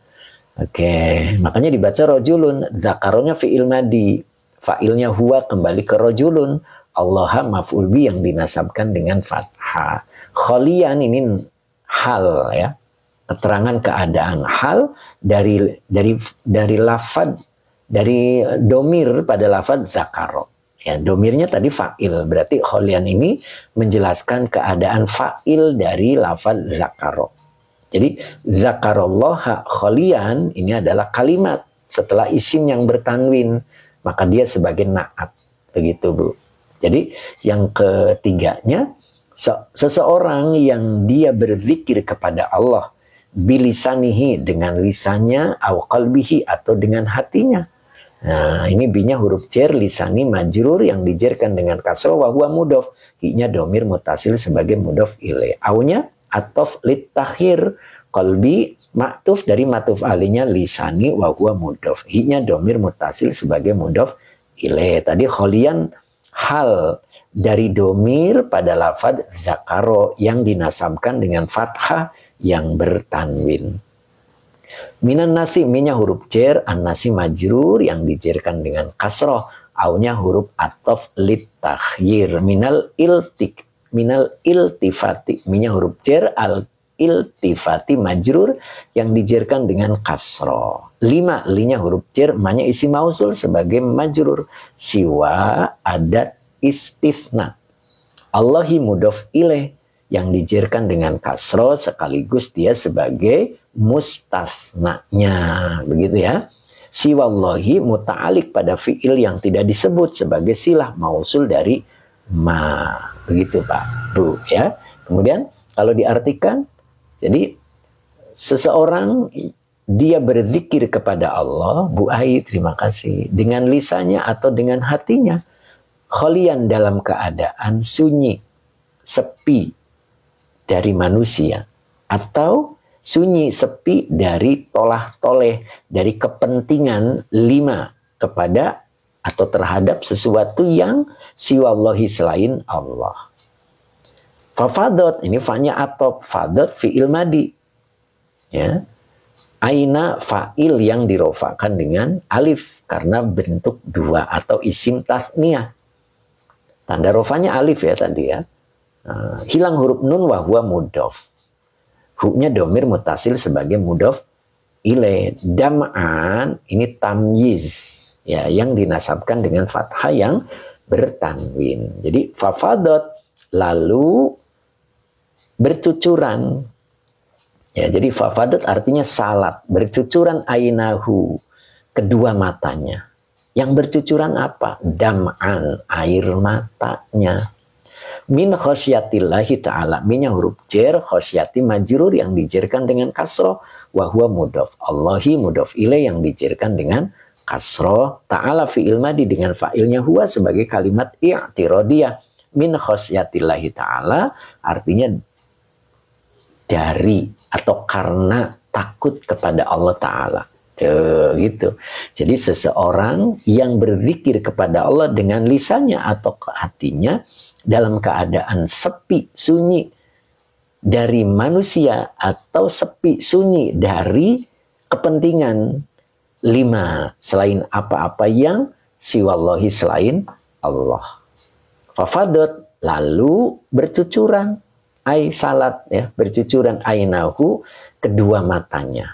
Oke, makanya dibaca rojulun. Zakaronya fi'il madi. Fa'ilnya huwa kembali ke rojulun. Allaha maf'ul bi yang dinasabkan dengan fathah. Kholian ini hal ya, keterangan keadaan hal dari lafad, dari domir pada lafad zakaro ya. Domirnya tadi fa'il, berarti kholian ini menjelaskan keadaan fa'il dari lafad zakaro. Jadi zakarollaha kholian ini adalah kalimat setelah isim yang bertanwin, maka dia sebagai na'at, begitu Bu. Jadi yang ketiganya, seseorang yang dia berzikir kepada Allah bilisanihi, dengan lisannya, au qalbihi, atau dengan hatinya. Nah ini binya huruf jar, lisani majrur yang dijerkan dengan kasroh, wa huwa mudhof, hi-nya domir mutasil sebagai mudhof ilaih, aunya atof lit takhir, qalbi maktuf dari matuf alinya lisani, wa huwa mudhof, hi-nya domir mutasil sebagai mudhof ilaih. Tadi kholian hal dari domir pada lafad zakaro yang dinasabkan dengan fathah yang bertanwin. Minan nasi, minnya huruf jar, an nasi majrur yang dijerkan dengan kasroh, aunya huruf atof lit takhyir, minal iltifati, minnya huruf jar, al iltifati majrur yang dijerkan dengan kasroh. 5, linya huruf jar, manya isi mausul sebagai majrur, siwa adat istifna. Allahi mudhof ilaih yang dijerkan dengan kasroh sekaligus dia sebagai mustafnanya, begitu ya. Siwallahi muta'alik pada fi'il yang tidak disebut sebagai silah mausul dari ma, begitu Pak Bu ya. Kemudian kalau diartikan, jadi seseorang dia berzikir kepada Allah, Bu Ai terima kasih, dengan lisannya atau dengan hatinya, kholian dalam keadaan sunyi, sepi dari manusia, atau sunyi sepi dari tolah-toleh, dari kepentingan 5 kepada atau terhadap sesuatu yang siwallahi selain Allah. Fafadot, ini fa'nya atop, fadot fi'il madi. Ya. Aina fa'il yang dirofakan dengan alif karena bentuk 2 atau isim tasniyah. Tanda rofanya alif ya tadi ya. Hilang huruf nun wa huwa mudhof. Huknya domir mutasil sebagai mudhof ilaih. Dam'an ini tamyiz ya, yang dinasabkan dengan fathah yang bertanwin. Jadi fafadot lalu bercucuran. Ya, jadi fafadot artinya salat, bercucuran ainahu, kedua matanya. Yang bercucuran apa? Dam'an, air matanya. Min khosyatillahi ta'ala, minnya huruf jer, khosyati majrur yang dijerkan dengan kasroh, wa huwa mudhof. Allahi mudhof ilaih yang dijerkan dengan kasroh, ta'ala fi'il madi dengan fa'ilnya huwa sebagai kalimat i'tirodiyah. Min khosyatillahi ta'ala artinya dari atau karena takut kepada Allah Ta'ala. Gitu. Jadi seseorang yang berzikir kepada Allah dengan lisannya atau hatinya dalam keadaan sepi, sunyi dari manusia atau sepi, sunyi dari kepentingan 5 selain apa-apa yang siwallahi selain Allah. Fafadot lalu bercucuran. Ai salat ya, bercucuran ainahu, kedua matanya.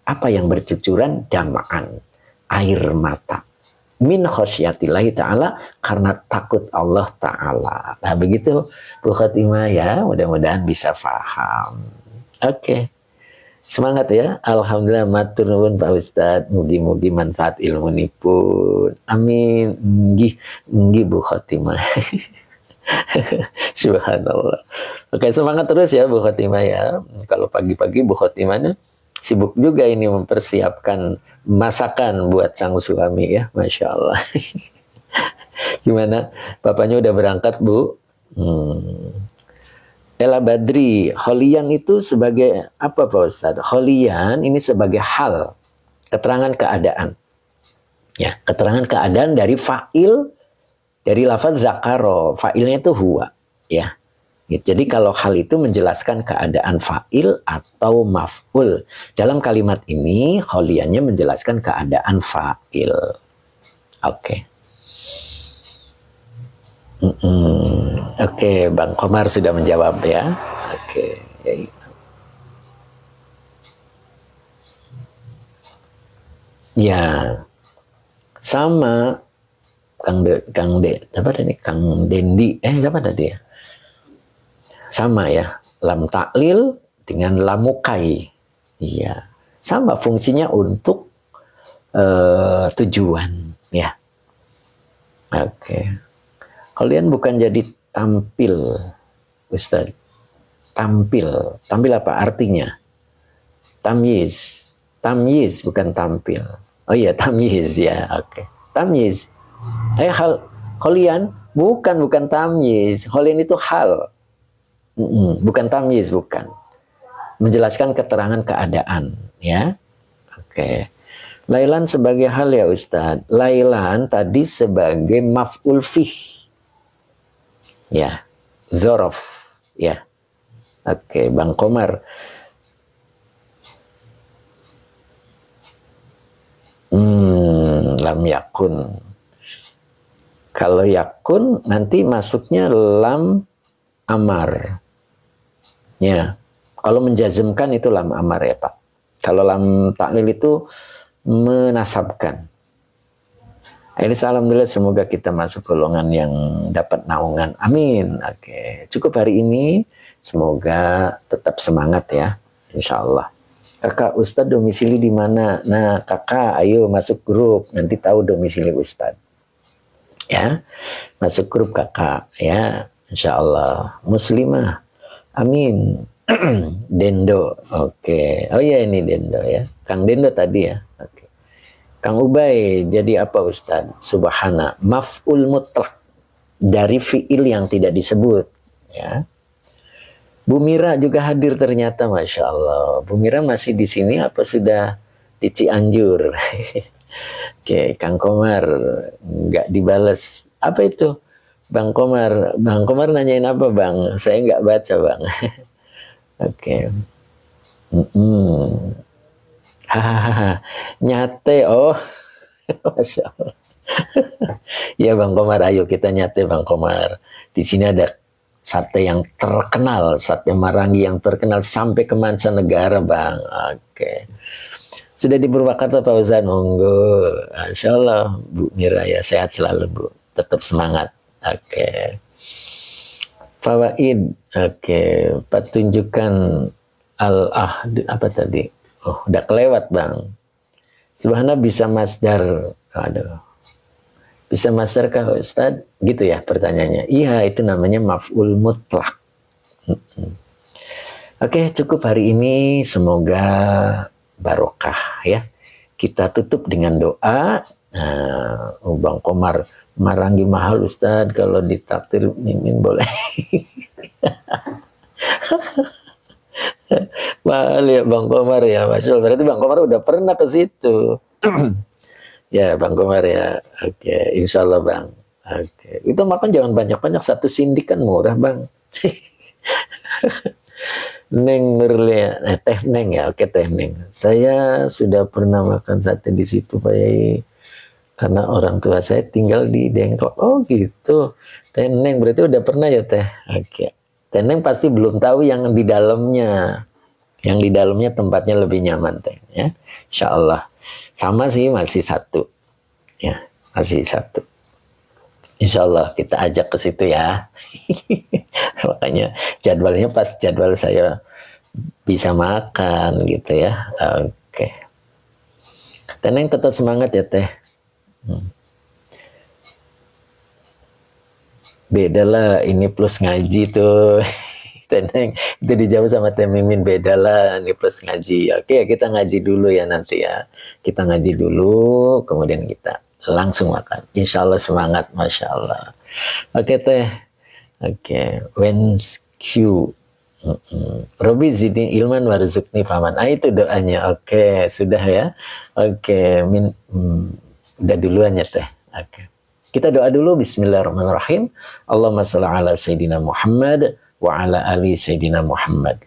Apa yang bercucuran? Dam'an, air mata. Min khosyatillahi ta'ala, karena takut Allah Ta'ala. Nah begitu Bu Khotimah ya, mudah-mudahan bisa paham. Oke. Semangat ya. Alhamdulillah matur nuwun Pak Ustadz. Mugi-mugi manfaat ilmu nipun. Amin. Nggih Bu Khotimah. Subhanallah. Oke, semangat terus ya Bu Khotimah ya. Kalau pagi-pagi Bu Khotimahnya sibuk juga ini mempersiapkan masakan buat sang suami ya. Masya Allah. Gimana? Bapaknya udah berangkat Bu? Ela Badri, kholian itu sebagai apa Pak Ustadz? Kholian ini sebagai hal, keterangan keadaan. Ya, keterangan keadaan dari fa'il, dari lafaz zakaro, fa'ilnya itu huwa, ya. Jadi kalau hal itu menjelaskan keadaan fa'il atau maf'ul. Dalam kalimat ini, kholiannya menjelaskan keadaan fa'il. Oke. Oke, Bang Komar sudah menjawab ya. Oke. Ya, sama Kang apa tadi? Kang Dendi, siapa tadi ya? Sama ya, lam taklil dengan lamukai. Iya, sama fungsinya untuk tujuan ya. Oke. Kalian bukan jadi tampil, Ustaz. Tampil apa artinya? Tamyiz. Tamyiz bukan tampil. Oh iya, tamyiz ya. Oke. Tamyiz. Kalian bukan tamyiz. Kalian itu hal. Bukan tamyiz, bukan. Menjelaskan keterangan keadaan, ya. Oke. Lailan sebagai hal ya Ustaz. Lailan tadi sebagai maf'ul fih. Ya. Zorof, ya. Oke, Bang Komar. Lam yakun. Kalau yakun nanti masuknya lam amar. Ya. Kalau menjazmkan itu lam amar ya Pak. Kalau lam taklil itu menasabkan. Ini alhamdulillah semoga kita masuk golongan yang dapat naungan. Amin. Oke. Cukup hari ini. Semoga tetap semangat ya. Insya Allah. Kakak Ustadz domisili di mana? Nah kakak ayo masuk grup. Nanti tahu domisili Ustadz. Ya. Masuk grup kakak ya. Insya Allah. Muslimah. Amin. Dendo, oke. Oh ya ini Dendo ya. Kang Dendo tadi ya. Oke. Kang Ubay, jadi apa Ustaz? Subhana, maf'ul mutlak dari fiil yang tidak disebut. Ya. Bu Mira juga hadir ternyata, Masya Allah. Bu Mira masih di sini apa sudah di Cianjur? Oke, Kang Komar nggak dibales. Apa itu? Bang Komar nanyain apa Bang? Saya nggak baca Bang. Oke. Hahaha. Nyate, oh. Masya Allah. Ya Bang Komar, ayo kita nyate Bang Komar. Di sini ada sate yang terkenal, sate Marangi yang terkenal sampai ke mancanegara Bang. Oke. Sudah di Purwakarta Pak Ustaz, monggo. Insya Allah Bu Mira ya, sehat selalu Bu. Tetap semangat. Oke. Fawaid, oke. Pertunjukan apa tadi? Oh, udah kelewat Bang. Subhanallah bisa masdar. Aduh. Bisa masdar kah Ustaz? Gitu ya pertanyaannya. Iya, itu namanya maf'ul mutlak. Oke, cukup hari ini. Semoga barokah ya. Kita tutup dengan doa. Bang Komar, Marangi mahal Ustadz, kalau ditraktir Mimin boleh. Mahal ya Bang Komar ya, Masya Allah. Berarti Bang Komar udah pernah ke situ. Ya Bang Komar ya, oke, insya Allah Bang. Oke, itu makan jangan banyak-banyak, satu sindik kan murah Bang. Neng Nurlia, Teh Neng ya, oke Teh Neng. Saya sudah pernah makan sate di situ Pak Yai, karena orang tua saya tinggal di Dengklok. Oh gitu, Teh Neng berarti udah pernah ya Teh. Oke, Teh Neng pasti belum tahu yang di dalamnya. Yang di dalamnya tempatnya lebih nyaman Teh. Ya, Insya Allah. Sama sih masih satu, ya masih satu. Insya Allah kita ajak ke situ ya. Makanya jadwalnya pas jadwal saya bisa makan gitu ya. Oke. Teneng tetap semangat ya Teh. Beda lah ini plus ngaji tuh. Teneng itu dijawab sama Teh Mimin, beda lah ini plus ngaji. Oke kita ngaji dulu ya nanti ya. Kita ngaji dulu kemudian kita langsung makan. Insya Allah semangat, Masya Allah. Oke Teh. Oke. Q. Robi zidni ilman warzukni faman. Itu doanya. Oke, sudah ya. Oke, udah duluan ya Teh. Oke. Kita doa dulu. Bismillahirrahmanirrahim. Allahumma shalli ala Sayyidina Muhammad wa ala ali Sayyidina Muhammad.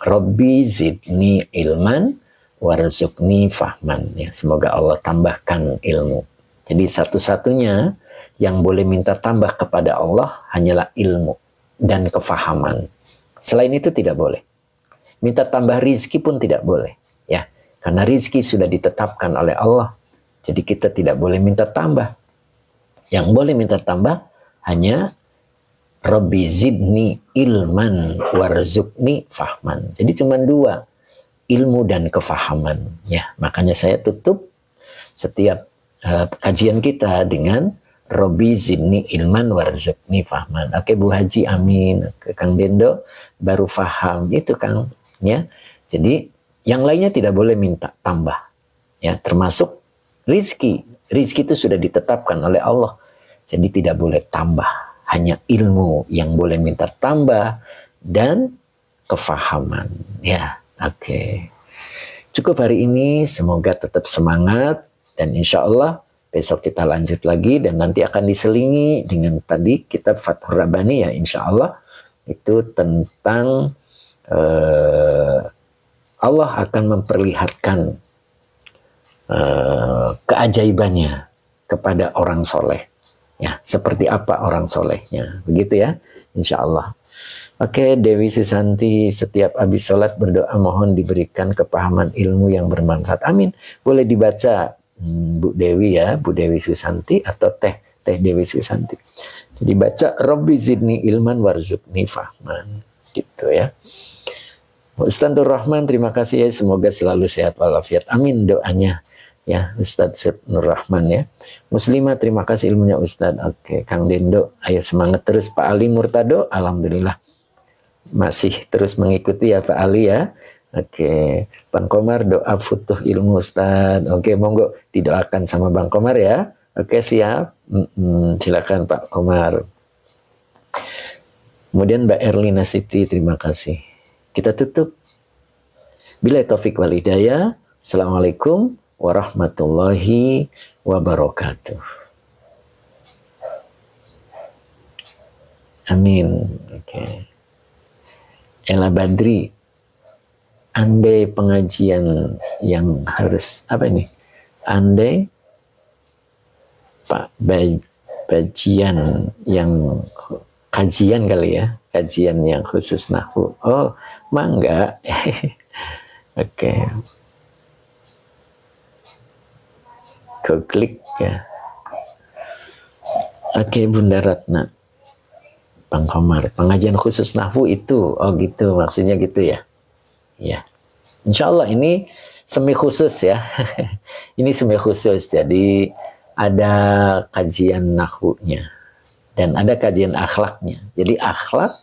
Robbi zidni ilman warzukni fahman. Ya, semoga Allah tambahkan ilmu. Jadi satu-satunya yang boleh minta tambah kepada Allah hanyalah ilmu dan kefahaman. Selain itu tidak boleh. Minta tambah rizki pun tidak boleh. Ya, karena rizki sudah ditetapkan oleh Allah. Jadi kita tidak boleh minta tambah. Yang boleh minta tambah hanya Rabbi zidni ilman warzukni fahman. Jadi cuma dua, ilmu dan kefahaman. Ya, makanya saya tutup setiap kajian kita dengan Rabbi zidni ilman warzukni fahman. Oke Bu Haji, amin. Oke, Kang Dendo baru faham itu Kang. Ya, jadi yang lainnya tidak boleh minta tambah. Ya, termasuk rizki. Rizki itu sudah ditetapkan oleh Allah. Jadi tidak boleh tambah. Hanya ilmu yang boleh minta tambah dan kefahaman. Ya, oke. Cukup hari ini, semoga tetap semangat dan insya Allah besok kita lanjut lagi dan nanti akan diselingi dengan tadi kitab Fathur Rabbani ya insya Allah. Itu tentang Allah akan memperlihatkan keajaibannya kepada orang soleh. Ya, seperti apa orang solehnya. Begitu ya, insya Allah. Oke, Dewi Susanti, setiap habis sholat berdoa mohon diberikan kepahaman ilmu yang bermanfaat. Amin. Boleh dibaca Bu Dewi ya, Bu Dewi Susanti atau Teh Dewi Susanti. Jadi baca Rabbi zidni ilman warzukni fahman. Gitu ya. Ustaz Nur Rahman, terima kasih ya. Semoga selalu sehat walafiat. Amin doanya. Ya, Ustaz Nur Rahman ya. Muslimah, terima kasih ilmunya Ustaz. Oke, Kang Dendo, ayo semangat terus. Pak Ali Murtado, alhamdulillah. masih terus mengikuti ya Pak Ali ya. Oke, Bang Komar doa futuh ilmu Ustaz. Oke, monggo didoakan sama Bang Komar ya. Oke, siap. Silakan Pak Komar. Kemudian Mbak Erlina Siti, terima kasih. Kita tutup. Bila taufik wal hidayah. Assalamualaikum warahmatullahi wabarakatuh. Amin. Oke. Ella Badri, andai pengajian yang harus apa ini? Andai Pak bajian yang kajian kali ya, kajian yang khusus nahwu. Oh, mangga. Oke. Klik ya. Oke, Bunda Ratna. Bang Komar, pengajian khusus nahwu itu, oh gitu, maksudnya gitu ya. Ya, insya Allah ini semi khusus ya. Ini semi khusus, jadi ada kajian nahwunya dan ada kajian akhlaknya. Jadi akhlak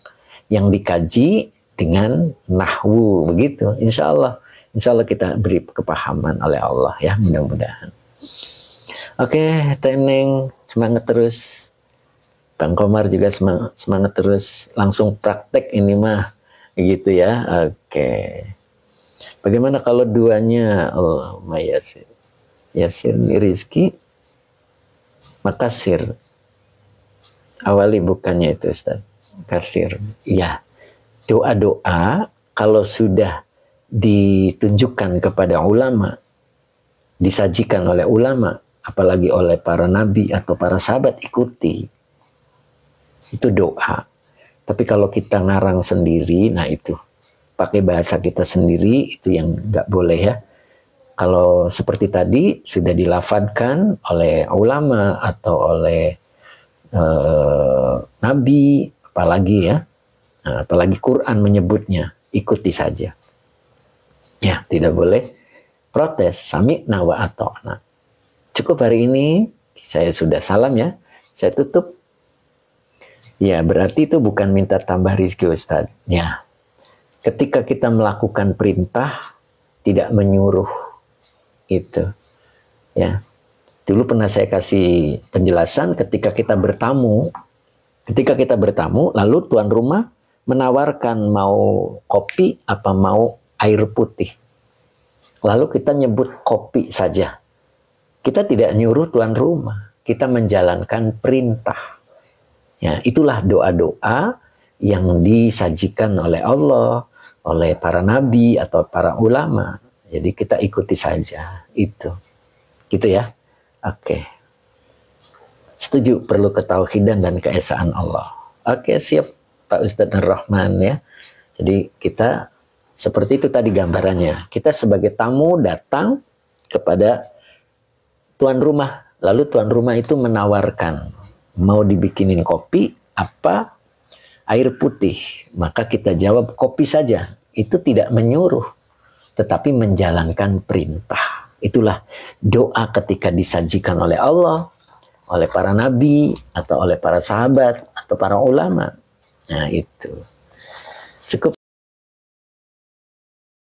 yang dikaji dengan nahwu begitu. Insya Allah kita beri kepahaman oleh Allah ya, mudah-mudahan. Oke, Teneng semangat terus. Bang Komar juga semangat terus, langsung praktek ini mah gitu ya. Oke. Bagaimana kalau duanya? Oh, Mayasir. Yasir Rizki Makasir. Awali bukannya itu Ustaz. Kasir. Iya. Doa-doa kalau sudah ditunjukkan kepada ulama, disajikan oleh ulama, apalagi oleh para nabi atau para sahabat, ikuti. Itu doa. Tapi kalau kita ngarang sendiri, nah itu pakai bahasa kita sendiri, itu yang nggak boleh ya. Kalau seperti tadi sudah dilafadkan oleh ulama atau oleh nabi, apalagi ya, apalagi Quran menyebutnya, ikuti saja. Ya, tidak boleh protes. Sami'na wa ata'na. Cukup hari ini, saya sudah salam ya. Saya tutup. Ya, berarti itu bukan minta tambah rezeki Ustaz. Ya, ketika kita melakukan perintah, tidak menyuruh itu. Ya, dulu pernah saya kasih penjelasan ketika kita bertamu, lalu tuan rumah menawarkan mau kopi apa mau air putih. Lalu kita nyebut kopi saja. Kita tidak nyuruh tuan rumah, kita menjalankan perintah. Ya, itulah doa-doa yang disajikan oleh Allah, oleh para nabi atau para ulama. Jadi kita ikuti saja itu. Gitu ya. Oke. Setuju perlu ketauhidan dan keesaan Allah. Oke, siap Pak Ustadz Ar-Rahman ya. Jadi kita seperti itu tadi gambarannya. Kita sebagai tamu datang kepada tuan rumah. Lalu tuan rumah itu menawarkan mau dibikinin kopi apa air putih, maka kita jawab kopi saja. Itu tidak menyuruh, tetapi menjalankan perintah. Itulah doa ketika disajikan oleh Allah, oleh para nabi, atau oleh para sahabat, atau para ulama. Nah itu.